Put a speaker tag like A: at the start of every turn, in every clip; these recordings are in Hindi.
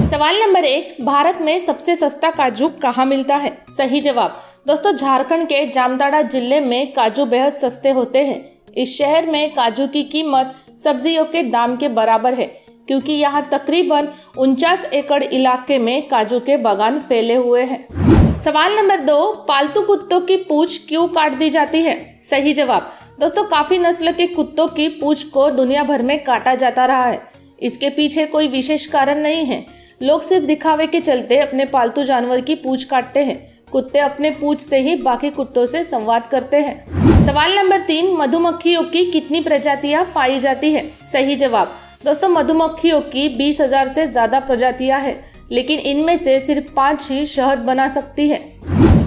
A: सवाल नंबर 1, भारत में सबसे सस्ता काजू कहाँ मिलता है? सही जवाब दोस्तों, झारखंड के जामताड़ा जिले में काजू बेहद सस्ते होते हैं। इस शहर में काजू की कीमत सब्जियों के दाम के बराबर है, क्योंकि यहाँ तकरीबन 49 एकड़ इलाके में काजू के बागान फैले हुए हैं। सवाल नंबर 2, पालतू कुत्तों की पूंछ क्यों काट दी जाती है? सही जवाब दोस्तों, काफी नस्ल के कुत्तों की पूंछ को दुनिया भर में काटा जाता रहा है। इसके पीछे कोई विशेष कारण नहीं है, लोग सिर्फ दिखावे के चलते अपने पालतू जानवर की पूंछ काटते हैं। कुत्ते अपने पूंछ से ही बाकी कुत्तों से संवाद करते हैं। सवाल नंबर 3, मधुमक्खियों की कितनी प्रजातियां पाई जाती है? सही जवाब दोस्तों, मधुमक्खियों की 20,000 से ज्यादा प्रजातियां हैं, लेकिन इनमें से सिर्फ 5 ही शहद बना सकती है।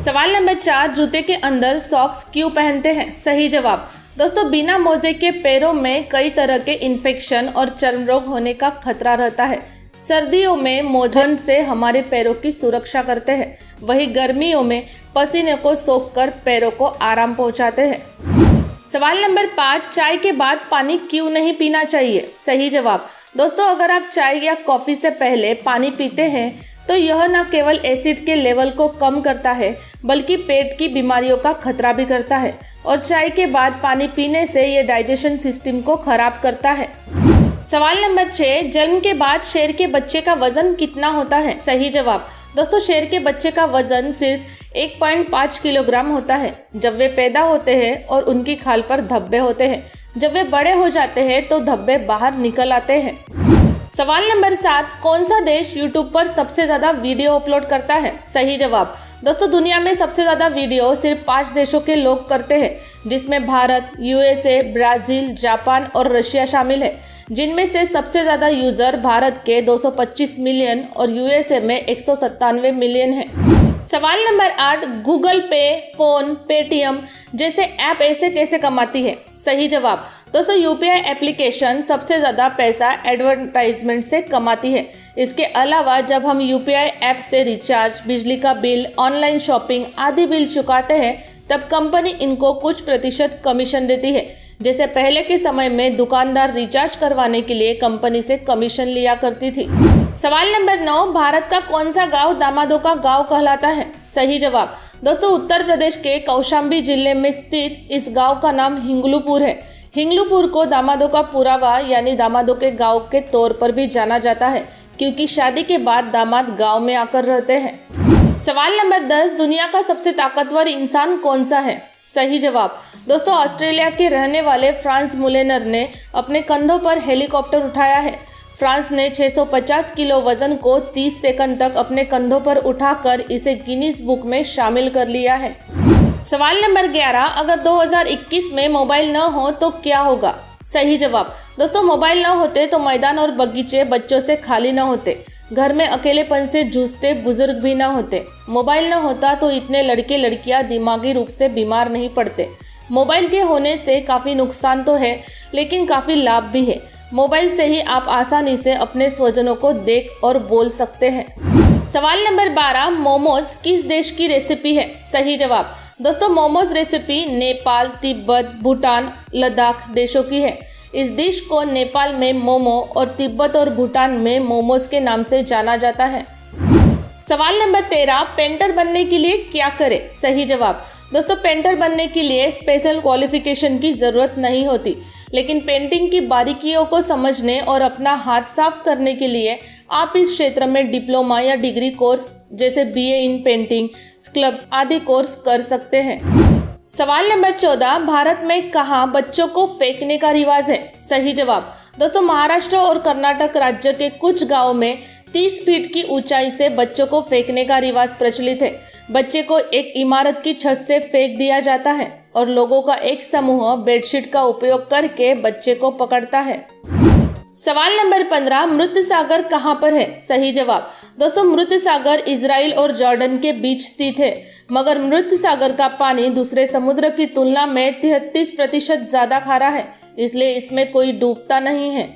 A: सवाल नंबर 4, जूते के अंदर सॉक्स क्यों पहनते हैं? सही जवाब दोस्तों, बिना मोजे के पैरों में कई तरह के इन्फेक्शन और चर्म रोग होने का खतरा रहता है। सर्दियों में मोजन से हमारे पैरों की सुरक्षा करते हैं, वही गर्मियों में पसीने को सोखकर पैरों को आराम पहुंचाते हैं। सवाल नंबर 5, चाय के बाद पानी क्यों नहीं पीना चाहिए? सही जवाब दोस्तों, अगर आप चाय या कॉफी से पहले पानी पीते हैं तो यह न केवल एसिड के लेवल को कम करता है, बल्कि पेट की बीमारियों का खतरा भी करता है। और चाय के बाद पानी पीने से ये डाइजेशन सिस्टम को खराब करता है। सवाल नंबर 6, जन्म के बाद शेर के बच्चे का वजन कितना होता है? सही जवाब दोस्तों, शेर के बच्चे का वजन सिर्फ 1.5 किलोग्राम होता है जब वे पैदा होते हैं और उनकी खाल पर धब्बे होते हैं। जब वे बड़े हो जाते हैं तो धब्बे बाहर निकल आते हैं। सवाल नंबर 7, कौन सा देश यूट्यूब पर सबसे ज्यादा वीडियो अपलोड करता है? सही जवाब दोस्तों, दुनिया में सबसे ज्यादा वीडियो सिर्फ 5 देशों के लोग करते हैं, जिसमें भारत, यूएसए, ब्राजील, जापान और रशिया शामिल है। जिनमें से सबसे ज्यादा यूजर भारत के 225 मिलियन और यूएसए में 197 मिलियन है। सवाल नंबर 8, गूगल पे, फोन, पेटीएम जैसे ऐप ऐसे कैसे कमाती है? सही जवाब दोस्तों, यूपीआई एप्लीकेशन सबसे ज्यादा पैसा एडवर्टाइजमेंट से कमाती है। इसके अलावा जब हम यूपीआई ऐप से रिचार्ज, बिजली का बिल, ऑनलाइन शॉपिंग आदि बिल चुकाते हैं, तब कंपनी इनको कुछ प्रतिशत कमीशन देती है। जैसे पहले के समय में दुकानदार रिचार्ज करवाने के लिए कंपनी से कमीशन लिया करती थी। सवाल नंबर 9, भारत का कौन सा गांव दामादों का गांव कहलाता है? सही जवाब दोस्तों, उत्तर प्रदेश के कौशाम्बी जिले में स्थित इस गांव का नाम हिंगलुपुर है। हिंगलुपुर को दामादों का पुरावा यानी दामादों के गांव के तौर पर भी जाना जाता है, क्योंकि शादी के बाद दामाद गांव में आकर रहते हैं। सवाल नंबर 10, दुनिया का सबसे ताकतवर इंसान कौन सा है? सही जवाब दोस्तों, ऑस्ट्रेलिया के रहने वाले फ्रांस मुलेनर ने अपने कंधों पर हेलीकॉप्टर उठाया है। फ्रांस ने 650 किलो वजन को 30 सेकंड तक अपने कंधों पर उठाकर इसे गिनीज बुक में शामिल कर लिया है। सवाल नंबर 11, अगर 2021 में मोबाइल न हो तो क्या होगा? सही जवाब दोस्तों, मोबाइल न होते तो मैदान और बगीचे बच्चों से खाली न होते, घर में अकेलेपन से जूझते बुजुर्ग भी न होते। मोबाइल न होता तो इतने लड़के लड़कियां दिमागी रूप से बीमार नहीं पड़ते। मोबाइल के होने से काफ़ी नुकसान तो है, लेकिन काफ़ी लाभ भी है। मोबाइल से ही आप आसानी से अपने स्वजनों को देख और बोल सकते हैं। सवाल नंबर 12, मोमोज किस देश की रेसिपी है? सही जवाब दोस्तों, मोमोज रेसिपी नेपाल, तिब्बत, भूटान, लद्दाख देशों की है। इस डिश को नेपाल में मोमो और तिब्बत और भूटान में मोमोज के नाम से जाना जाता है। सवाल नंबर 13, पेंटर बनने के लिए क्या करें? सही जवाब दोस्तों, पेंटर बनने के लिए स्पेशल क्वालिफिकेशन की ज़रूरत नहीं होती, लेकिन पेंटिंग की बारीकियों को समझने और अपना हाथ साफ करने के लिए आप इस क्षेत्र में डिप्लोमा या डिग्री कोर्स जैसे बीए इन पेंटिंग, क्लब आदि कोर्स कर सकते हैं। सवाल नंबर 14, भारत में कहाँ बच्चों को फेंकने का रिवाज है? सही जवाब दोस्तों, महाराष्ट्र और कर्नाटक राज्य के कुछ गाँव में 30 फीट की ऊंचाई से बच्चों को फेंकने का रिवाज प्रचलित है। बच्चे को एक इमारत की छत से फेंक दिया जाता है और लोगों का एक समूह बेडशीट का उपयोग करके बच्चे को पकड़ता है। सवाल नंबर 15, मृत सागर कहाँ पर है? सही जवाब दोस्तों, मृत सागर इजराइल और जॉर्डन के बीच स्थित है, मगर मृत सागर का पानी दूसरे समुद्र की तुलना में 33% ज्यादा खारा है, इसलिए इसमें कोई डूबता नहीं है।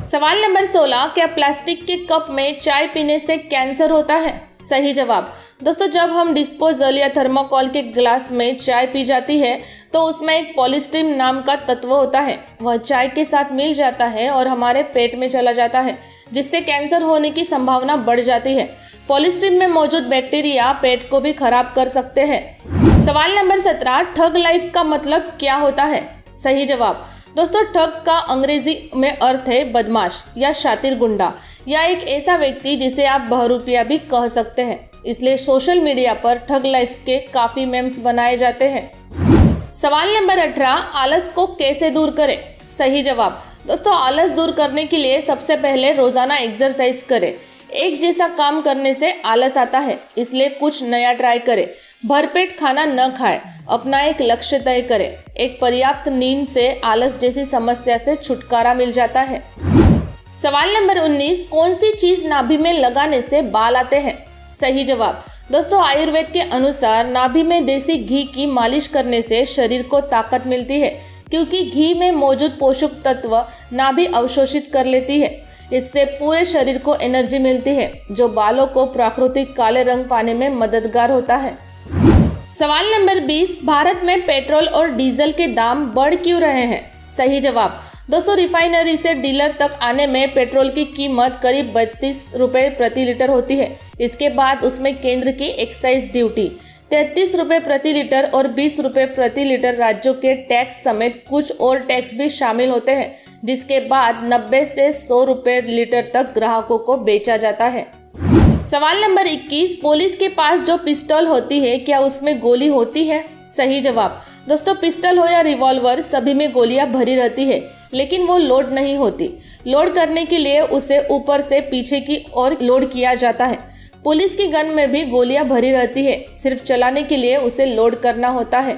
A: सवाल नंबर 16, क्या प्लास्टिक के कप में चाय पीने से कैंसर होता है? सही जवाब दोस्तों, जब हम डिस्पोजल या थर्माकोल के ग्लास में चाय पी जाती है तो उसमें एक पॉलीस्टीरीन नाम का तत्व होता है। वह चाय के साथ मिल जाता है और हमारे पेट में चला जाता है, जिससे कैंसर होने की संभावना बढ़ जाती है। पॉलीस्टीरीन में मौजूद बैक्टीरिया पेट को भी खराब कर सकते हैं। सवाल नंबर 17, ठग लाइफ का मतलब क्या होता है? सही जवाब। दोस्तों, ठग का अंग्रेजी में अर्थ है बदमाश या शातिर गुंडा या एक ऐसा व्यक्ति जिसे आप बहरूपिया भी कह सकते हैं। इसलिए सोशल मीडिया पर ठग लाइफ के काफी मेम्स बनाए जाते हैं। सवाल नंबर 18, आलस को कैसे दूर करें? सही जवाब। दोस्तों, आलस दूर करने के लिए सबसे पहले रोजाना एक्सरसाइज करें। एक जैसा काम करने से आलस आता है, इसलिए कुछ नया ट्राई करें। भरपेट खाना न खाएं, अपना एक लक्ष्य तय करें। एक पर्याप्त नींद से आलस जैसी समस्या से छुटकारा मिल जाता है। सवाल नंबर 19, कौन सी चीज नाभि में लगाने से बाल आते हैं? सही जवाब। दोस्तों, आयुर्वेद के अनुसार नाभि में देसी घी की मालिश करने से शरीर को ताकत मिलती है, क्योंकि घी में मौजूद पोषक तत्व नाभि अवशोषित कर लेती है। इससे पूरे शरीर को एनर्जी मिलती है, जो बालों को प्राकृतिक काले रंग पाने में मददगार होता है। सवाल नंबर 20, भारत में पेट्रोल और डीजल के दाम बढ़ क्यों रहे हैं? सही जवाब। दोस्तों, रिफाइनरी से डीलर तक आने में पेट्रोल की कीमत करीब 32 रुपये प्रति लीटर होती है। इसके बाद उसमें केंद्र की एक्साइज ड्यूटी 33 रुपये प्रति लीटर और 20 रुपये प्रति लीटर राज्यों के टैक्स समेत कुछ और टैक्स भी शामिल होते हैं, जिसके बाद 90 से 100 रुपये लीटर तक ग्राहकों को बेचा जाता है। सवाल नंबर 21, पुलिस के पास जो पिस्टल होती है, क्या उसमें गोली होती है? सही जवाब। दोस्तों, पिस्टल हो या रिवॉल्वर, सभी में गोलियां भरी रहती है, लेकिन वो लोड नहीं होती। लोड करने के लिए उसे ऊपर से पीछे की ओर लोड किया जाता है। पुलिस की गन में भी गोलियां भरी रहती है, सिर्फ चलाने के लिए उसे लोड करना होता है।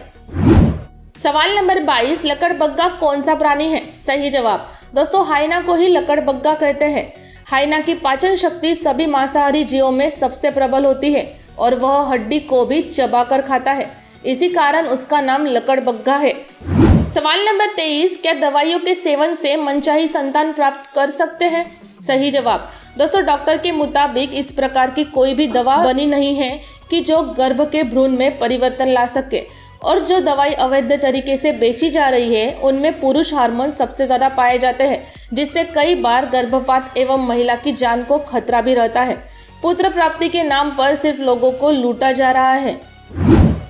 A: सवाल नंबर 22, लकड़बग्गा कौन सा प्राणी है? सही जवाब। दोस्तों, हाइना को ही लकड़बग्गा कहते हैं। हाइना की पाचन शक्ति सभी मांसाहारी जीवों में सबसे प्रबल होती है और वह हड्डी को भी चबाकर खाता है। इसी कारण उसका नाम लकड़बग्गा है। सवाल नंबर 23, क्या दवाइयों के सेवन से मनचाही संतान प्राप्त कर सकते हैं? सही जवाब। दोस्तों, डॉक्टर के मुताबिक इस प्रकार की कोई भी दवा बनी नहीं है कि जो गर्भ के भ्रूण में परिवर्तन ला सके, और जो दवाई अवैध तरीके से बेची जा रही है उनमें पुरुष हार्मोन सबसे ज्यादा पाए जाते हैं, जिससे कई बार गर्भपात एवं महिला की जान को खतरा भी रहता है। पुत्र प्राप्ति के नाम पर सिर्फ लोगों को लूटा जा रहा है।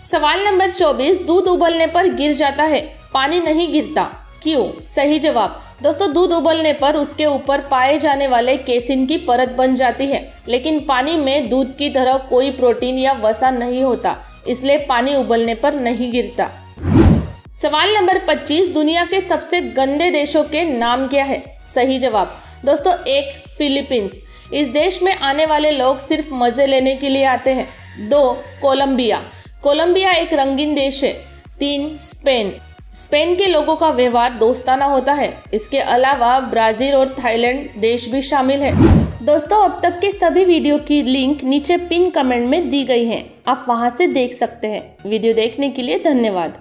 A: सवाल नंबर 24, दूध उबलने पर गिर जाता है, पानी नहीं गिरता, क्यों? सही जवाब। दोस्तों, दूध उबलने पर उसके ऊपर पाए जाने वाले केसिन की परत बन जाती है, लेकिन पानी में दूध की तरह कोई प्रोटीन या वसा नहीं होता, इसलिए पानी उबलने पर नहीं गिरता। सवाल नंबर 25, दुनिया के सबसे गंदे देशों के नाम क्या है? सही जवाब। दोस्तों, 1 फिलीपींस, इस देश में आने वाले लोग सिर्फ मजे लेने के लिए आते हैं। 2 कोलंबिया, कोलंबिया एक रंगीन देश है। 3 स्पेन, स्पेन के लोगों का व्यवहार दोस्ताना होता है। इसके अलावा ब्राजील और थाईलैंड देश भी शामिल है। दोस्तों, अब तक के सभी वीडियो की लिंक नीचे पिन कमेंट में दी गई है, आप वहां से देख सकते हैं। वीडियो देखने के लिए धन्यवाद।